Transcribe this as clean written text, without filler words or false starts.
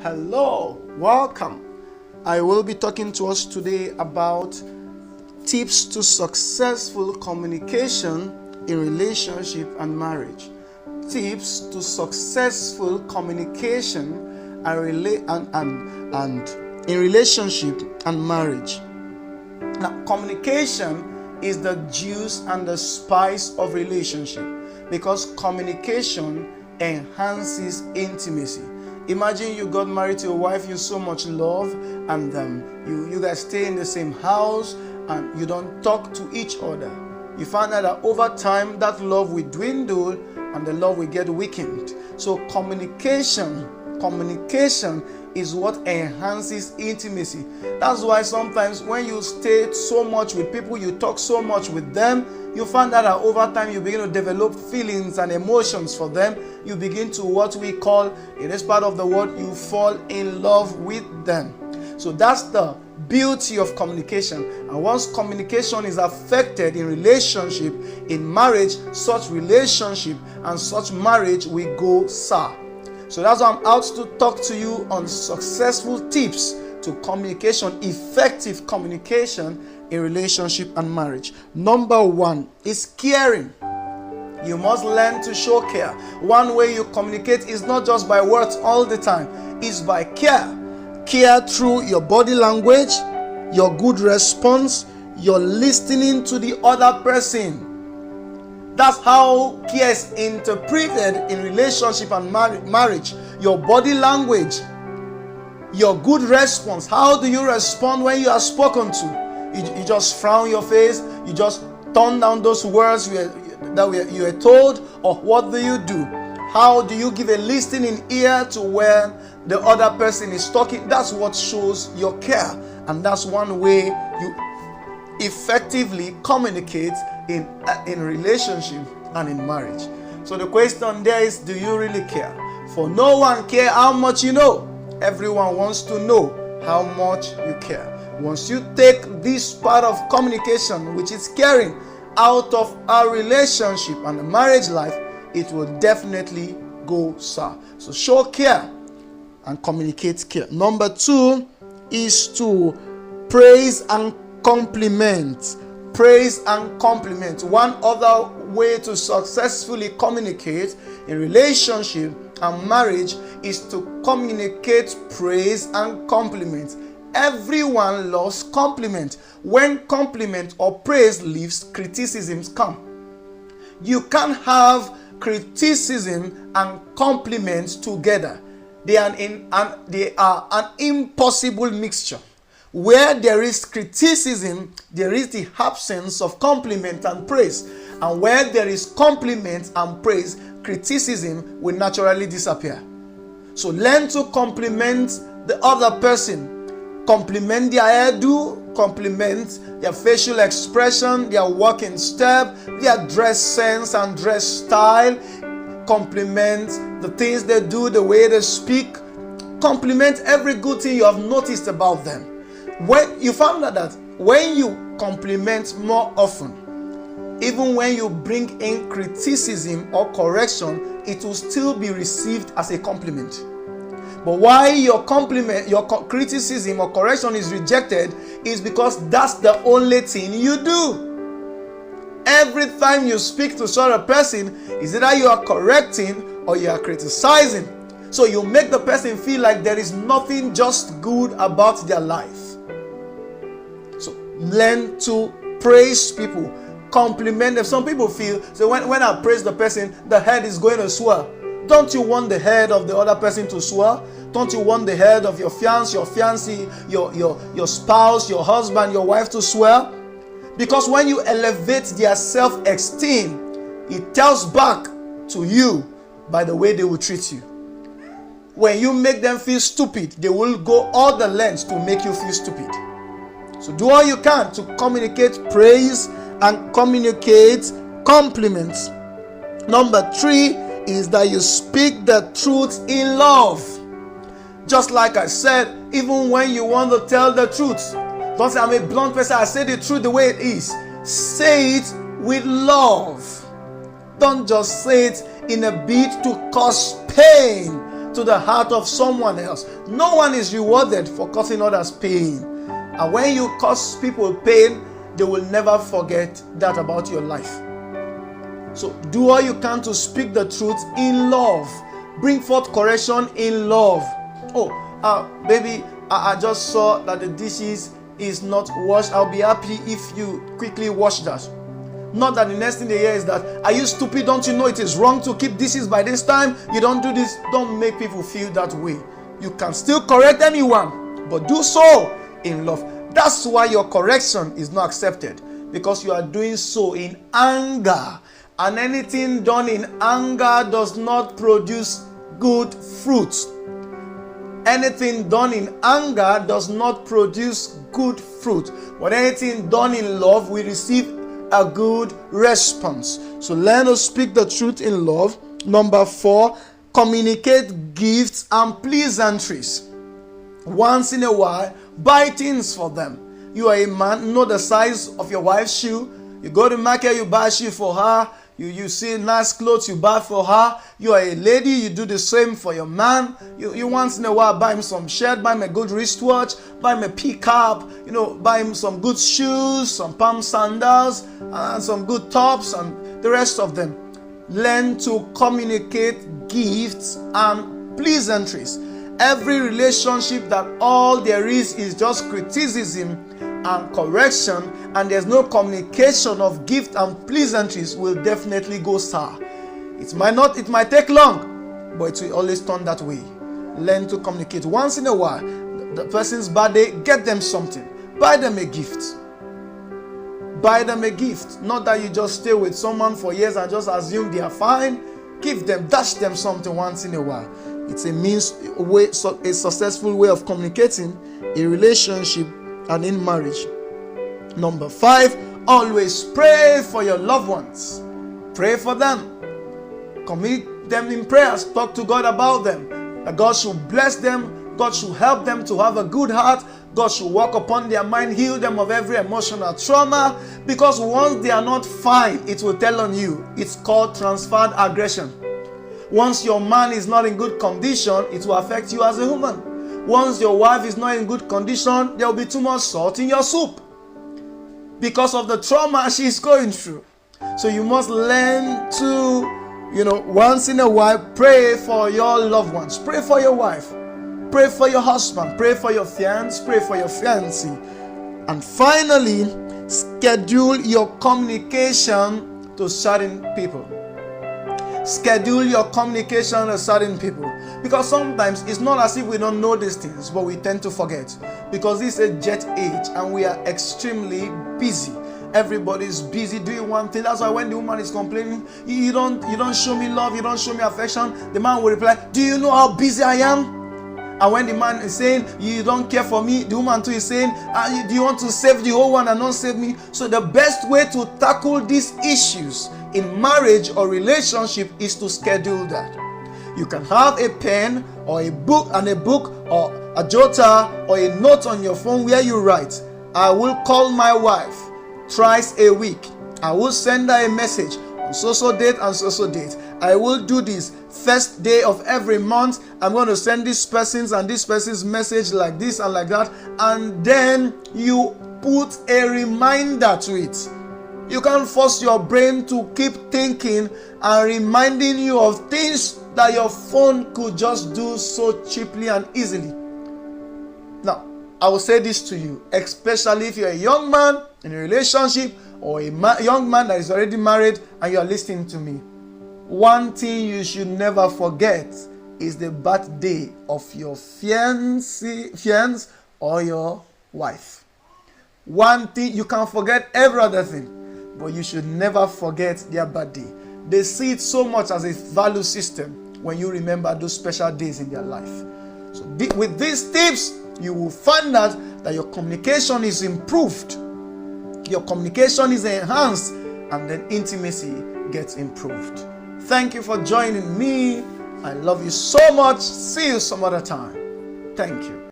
Hello, welcome. I will be talking to us today about tips to successful communication in relationship and marriage. Tips to successful communication and in relationship and marriage. Now, communication is the juice and the spice of relationship because communication enhances intimacy. Imagine you got married to a wife you so much love, and you guys stay in the same house and you don't talk to each other. You find out that over time that love will dwindle and the love will get weakened. So communication is what enhances intimacy. That's why sometimes when you stay so much with people, you talk so much with them, you find out that over time you begin to develop feelings and emotions for them. You begin to, what we call in this part of the world, you fall in love with them. So that's the beauty of communication. And once communication is affected in relationship, in marriage, such relationship and such marriage will go sour. So that's why I'm out to talk to you on successful tips to communication, effective communication in relationship and marriage. Number one is caring. You must learn to show care. One way you communicate is not just by words all the time, it's by care. Care through your body language, your good response, your listening to the other person. That's how care is interpreted in relationship and marriage. Your body language, your good response. How do you respond when you are spoken to? You just frown your face, you just turn down those words you were told, or what do you do? How do you give a listening ear to where the other person is talking? That's what shows your care, and that's one way you effectively communicate in relationship and in marriage. So the question there is, do you really care? For no one cares how much you know. Everyone wants to know how much you care. Once you take this part of communication, which is caring, out of our relationship and the marriage life, it will definitely go sour. So show care and communicate care. Number two is to praise and compliment. Praise and compliment. One other way to successfully communicate in relationship and marriage is to communicate praise and compliment. Everyone loves compliment. When compliment or praise leaves, criticisms come. You can't have criticism and compliments together. They are an impossible mixture. Where there is criticism, there is the absence of compliment and praise. And where there is compliment and praise, criticism will naturally disappear. So learn to compliment the other person. Compliment their hairdo, compliment their facial expression, their walking step, their dress sense and dress style. Compliment the things they do, the way they speak. Compliment every good thing you have noticed about them. When you found out that when you compliment more often, even when you bring in criticism or correction, it will still be received as a compliment. But why your criticism or correction is rejected is because that's the only thing you do. Every time you speak to such a person, is either you are correcting or you are criticizing. So you make the person feel like there is nothing just good about their life. So learn to praise people, compliment them. Some people feel, so when I praise the person, the head is going to swell. Don't you want the head of the other person to swell? Don't you want the head of your fiancé, your fiancée, your spouse, your husband, your wife to swell? Because when you elevate their self-esteem, it tells back to you by the way they will treat you. When you make them feel stupid, they will go all the lengths to make you feel stupid. So do all you can to communicate praise and communicate compliments. Number three is that you speak the truth in love. Just like I said, even when you want to tell the truth, don't say I'm a blunt person, I say the truth the way it is. Say it with love. Don't just say it in a bid to cause pain to the heart of someone else. No one is rewarded for causing others pain. And when you cause people pain, they will never forget that about your life. So do all you can to speak the truth in love. Bring forth correction in love. Baby, I just saw that the dishes is not washed. I'll be happy if you quickly wash that. Not that the next thing they hear is that, are you stupid? Don't you know it is wrong to keep dishes by this time? You don't do this. Don't make people feel that way. You can still correct anyone, but do so in love. That's why your correction is not accepted, because you are doing so in anger. And anything done in anger does not produce good fruit. Anything done in anger does not produce good fruit. But anything done in love, we receive a good response. So learn to speak the truth in love. Number 4, communicate gifts and pleasantries. Once in a while, buy things for them. You are a man, know the size of your wife's shoe. You go to market, you buy a shoe for her. You see nice clothes, you buy for her. You are a lady, you do the same for your man. You once in a while buy him some shirt, buy him a good wristwatch, buy him a pickup, buy him some good shoes, some palm sandals, and some good tops, and the rest of them. Learn to communicate gifts and pleasantries. Every relationship that all there is just criticism and correction, and there's no communication of gift and pleasantries, will definitely go sour. It might take long, but it will always turn that way. Learn to communicate. Once in a while, the person's birthday, get them something. Buy them a gift. Buy them a gift. Not that you just stay with someone for years and just assume they are fine. Give them, dash them something once in a while. It's a successful way of communicating in relationship and in marriage. Number 5, always pray for your loved ones. Pray for them. Commit them in prayers. Talk to God about them. That God should bless them. God should help them to have a good heart. God should work upon their mind, heal them of every emotional trauma. Because once they are not fine, it will tell on you. It's called transferred aggression. Once your man is not in good condition, it will affect you as a woman. Once your wife is not in good condition, there will be too much salt in your soup because of the trauma she's going through. So you must learn to, once in a while, pray for your loved ones. Pray for your wife. Pray for your husband. Pray for your fiancé. Pray for your fiancée. And finally, schedule your communication to certain people. Schedule your communication to certain people. Because sometimes it's not as if we don't know these things, but we tend to forget. Because this is a jet age and we are extremely busy. Everybody's busy doing one thing. That's why when the woman is complaining, you don't show me love, you don't show me affection, the man will reply, do you know how busy I am? And when the man is saying, you don't care for me, the woman too is saying, do you want to save the whole one and not save me? So the best way to tackle these issues in marriage or relationship is to schedule that. You can have a pen or a book or a jotter or a note on your phone where you write, I will call my wife thrice a week. I will send her a message on so date and so date. I will do this first day of every month. I'm going to send this person's message like this and like that. And then you put a reminder to it. You can't force your brain to keep thinking and reminding you of things that your phone could just do so cheaply and easily. Now, I will say this to you, especially if you're a young man in a relationship or a young man that is already married and you are listening to me. One thing you should never forget is the birthday of your fiancé or your wife. One thing, you can forget every other thing, but you should never forget their birthday. They see it so much as a value system when you remember those special days in their life. So with these tips, you will find out that your communication is improved, your communication is enhanced, and then intimacy gets improved. Thank you for joining me. I love you so much. See you some other time. Thank you.